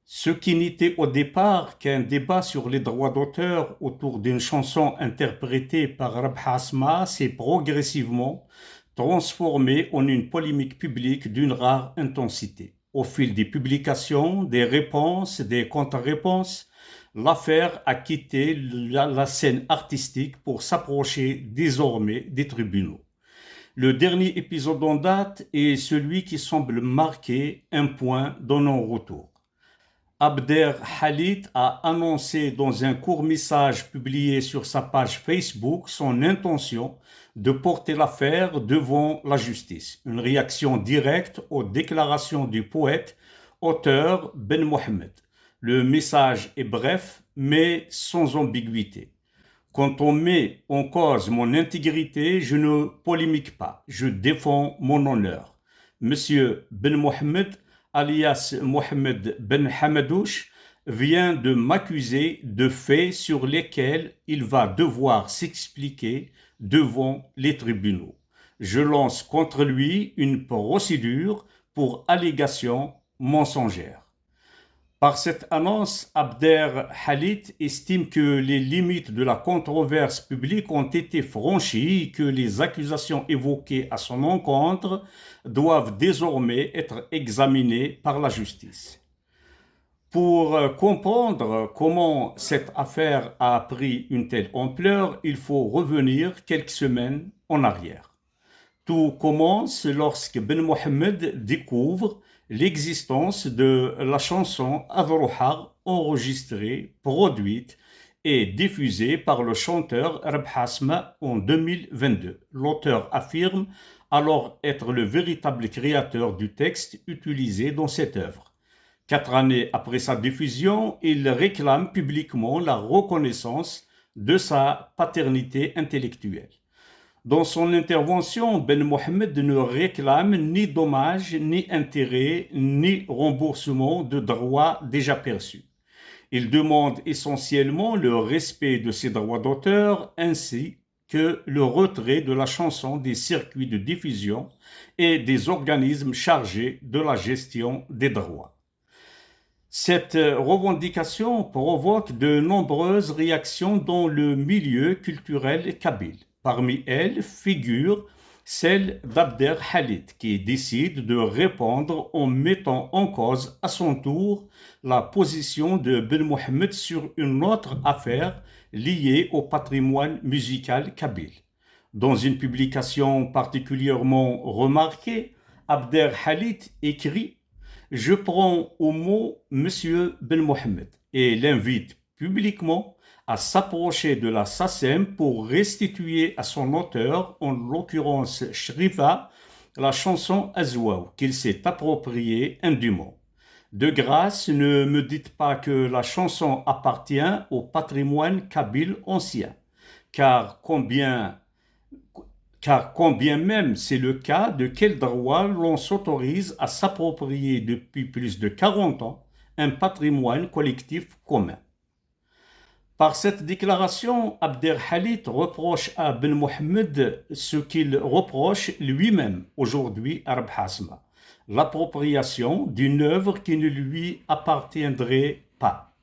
Ce qui n'était au départ qu'un débat sur les droits d'auteur autour d'une chanson interprétée par Rab Hasma s'est progressivement transformé en une polémique publique d'une rare intensité. Au fil des publications, des réponses, des contre-réponses, l'affaire a quitté la scène artistique pour s'approcher désormais des tribunaux. Le dernier épisode en date est celui qui semble marquer un point dans non-retour. Abder Khalid a annoncé dans un court message publié sur sa page Facebook son intention de porter l'affaire devant la justice, une réaction directe aux déclarations du poète, auteur Ben Mohamed. Le message est bref, mais sans ambiguïté. Quand on met en cause mon intégrité, je ne polémique pas, je défends mon honneur. Monsieur Ben Mohamed, alias Mohamed Ben Hamadouche, vient de m'accuser de faits sur lesquels il va devoir s'expliquer devant les tribunaux. Je lance contre lui une procédure pour allégation mensongère. Par cette annonce, Abder Khalid estime que les limites de la controverse publique ont été franchies et que les accusations évoquées à son encontre doivent désormais être examinées par la justice. Pour comprendre comment cette affaire a pris une telle ampleur, il faut revenir quelques semaines en arrière. Tout commence lorsque Ben Mohamed découvre l'existence de la chanson Adrouhar enregistrée, produite et diffusée par le chanteur Rab Hasma en 2022. L'auteur affirme alors être le véritable créateur du texte utilisé dans cette œuvre. 4 années après sa diffusion, il réclame publiquement la reconnaissance de sa paternité intellectuelle. Dans son intervention, Ben Mohamed ne réclame ni dommages, ni intérêts, ni remboursement de droits déjà perçus. Il demande essentiellement le respect de ses droits d'auteur ainsi que le retrait de la chanson des circuits de diffusion et des organismes chargés de la gestion des droits. Cette revendication provoque de nombreuses réactions dans le milieu culturel kabyle. Parmi elles figure celle d'Abder Khalid qui décide de répondre en mettant en cause à son tour la position de Ben Mohamed sur une autre affaire liée au patrimoine musical kabyle. Dans une publication particulièrement remarquée, Abder Khalid écrit je prends au mot Monsieur Ben Mohamed et l'invite publiquement à s'approcher de la SACEM pour restituer à son auteur, en l'occurrence Shrifa, la chanson Azwaw qu'il s'est appropriée indûment. De grâce, ne me dites pas que la chanson appartient au patrimoine kabyle ancien, car combien même c'est le cas, de quel droit l'on s'autorise à s'approprier depuis plus de 40 ans un patrimoine collectif commun. Par cette déclaration, Abder Khalid reproche à Ben Mohamed ce qu'il reproche lui-même aujourd'hui à Rab Hasma, l'appropriation d'une œuvre qui ne lui appartiendrait pas.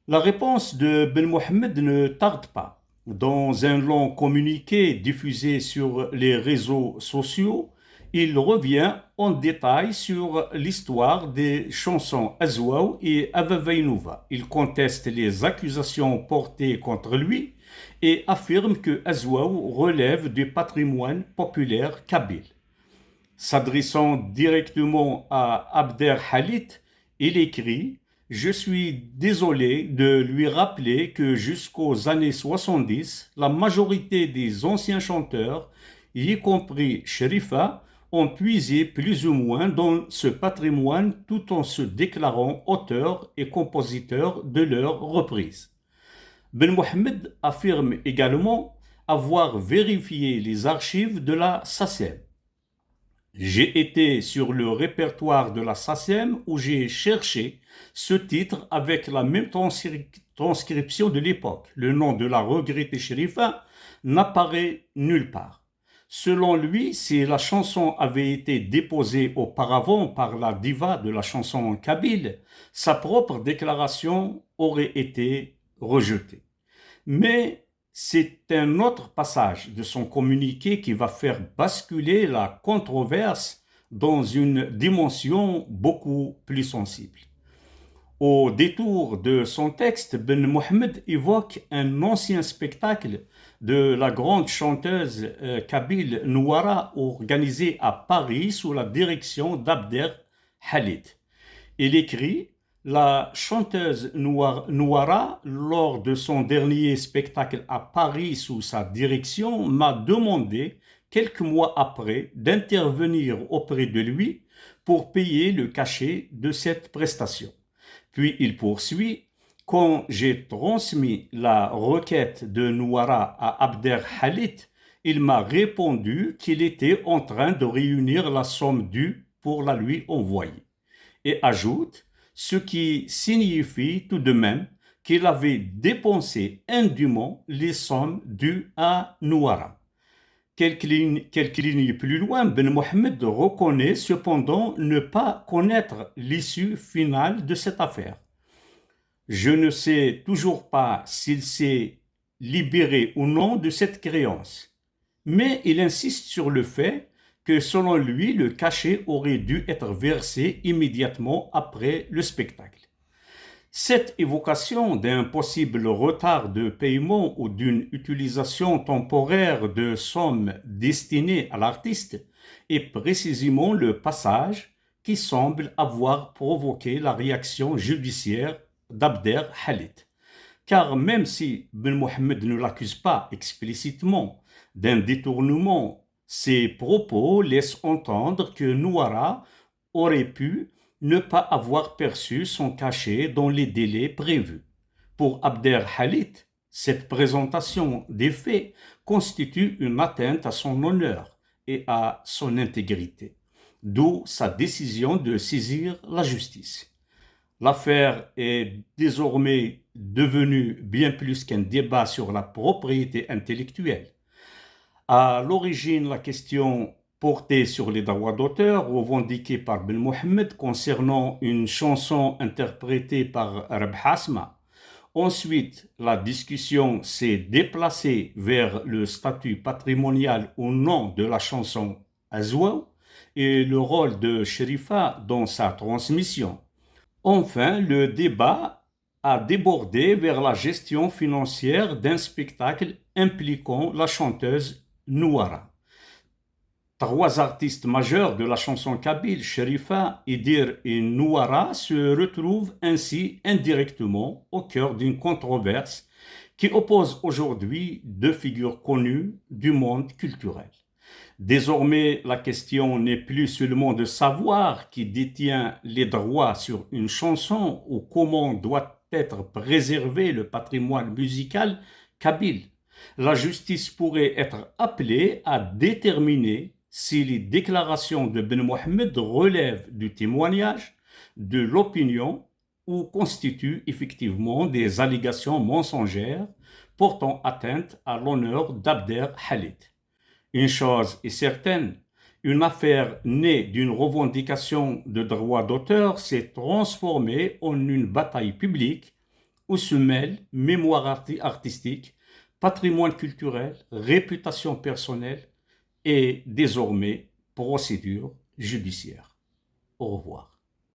La réponse de Ben Mohamed ne tarde pas. Dans un long communiqué diffusé sur les réseaux sociaux, il revient en détail sur l'histoire des chansons Azwaw et Avavainouva. Il conteste les accusations portées contre lui et affirme que Azwaw relève du patrimoine populaire kabyle. S'adressant directement à Abder Khalid, il écrit « Je suis désolé de lui rappeler que jusqu'aux années 70, la majorité des anciens chanteurs, y compris Sherifa, ont puisé plus ou moins dans ce patrimoine tout en se déclarant auteurs et compositeurs de leurs reprises. » Ben Mohamed affirme également avoir vérifié les archives de la SACEM. J'ai été sur le répertoire de la SACEM où j'ai cherché ce titre avec la même transcription de l'époque. Le nom de la regrettée Sherifa n'apparaît nulle part. Selon lui, si la chanson avait été déposée auparavant par la diva de la chanson kabyle, sa propre déclaration aurait été rejetée. Mais c'est un autre passage de son communiqué qui va faire basculer la controverse dans une dimension beaucoup plus sensible. Au détour de son texte, Ben Mohamed évoque un ancien spectacle de la grande chanteuse kabyle Nouara organisé à Paris sous la direction d'Abder Khalid. Il écrit: la chanteuse Nouara, lors de son dernier spectacle à Paris sous sa direction, m'a demandé, quelques mois après, d'intervenir auprès de lui pour payer le cachet de cette prestation. Puis il poursuit: quand j'ai transmis la requête de Nouara à Abder Khalid, il m'a répondu qu'il était en train de réunir la somme due pour la lui envoyer. Et ajoute, ce qui signifie tout de même qu'il avait dépensé indûment les sommes dues à Nouara. Quelques lignes plus loin, Ben Mohamed reconnaît cependant ne pas connaître l'issue finale de cette affaire. Je ne sais toujours pas s'il s'est libéré ou non de cette créance, mais il insiste sur le fait que selon lui, le cachet aurait dû être versé immédiatement après le spectacle. Cette évocation d'un possible retard de paiement ou d'une utilisation temporaire de sommes destinées à l'artiste est précisément le passage qui semble avoir provoqué la réaction judiciaire d'Abder Khalid. Car même si Ben Mohamed ne l'accuse pas explicitement d'un détournement, ses propos laissent entendre que Nouara aurait pu ne pas avoir perçu son cachet dans les délais prévus. Pour Abder Khalid, cette présentation des faits constitue une atteinte à son honneur et à son intégrité, d'où sa décision de saisir la justice. L'affaire est désormais devenue bien plus qu'un débat sur la propriété intellectuelle. À l'origine, la question portait sur les droits d'auteur revendiqués par Ben Mohamed concernant une chanson interprétée par Reb Hasma. Ensuite, la discussion s'est déplacée vers le statut patrimonial ou non de la chanson Azwa et le rôle de Sherifa dans sa transmission. Enfin, le débat a débordé vers la gestion financière d'un spectacle impliquant la chanteuse Nouara. Trois artistes majeurs de la chanson kabyle, Sherifa, Idir et Nouara, se retrouvent ainsi indirectement au cœur d'une controverse qui oppose aujourd'hui deux figures connues du monde culturel. Désormais, la question n'est plus seulement de savoir qui détient les droits sur une chanson ou comment doit être préservé le patrimoine musical kabyle. La justice pourrait être appelée à déterminer si les déclarations de Ben Mohamed relèvent du témoignage, de l'opinion ou constituent effectivement des allégations mensongères portant atteinte à l'honneur d'Abder Khalid. Une chose est certaine, une affaire née d'une revendication de droit d'auteur s'est transformée en une bataille publique où se mêlent mémoire artistique, patrimoine culturel, réputation personnelle et désormais procédure judiciaire. Au revoir.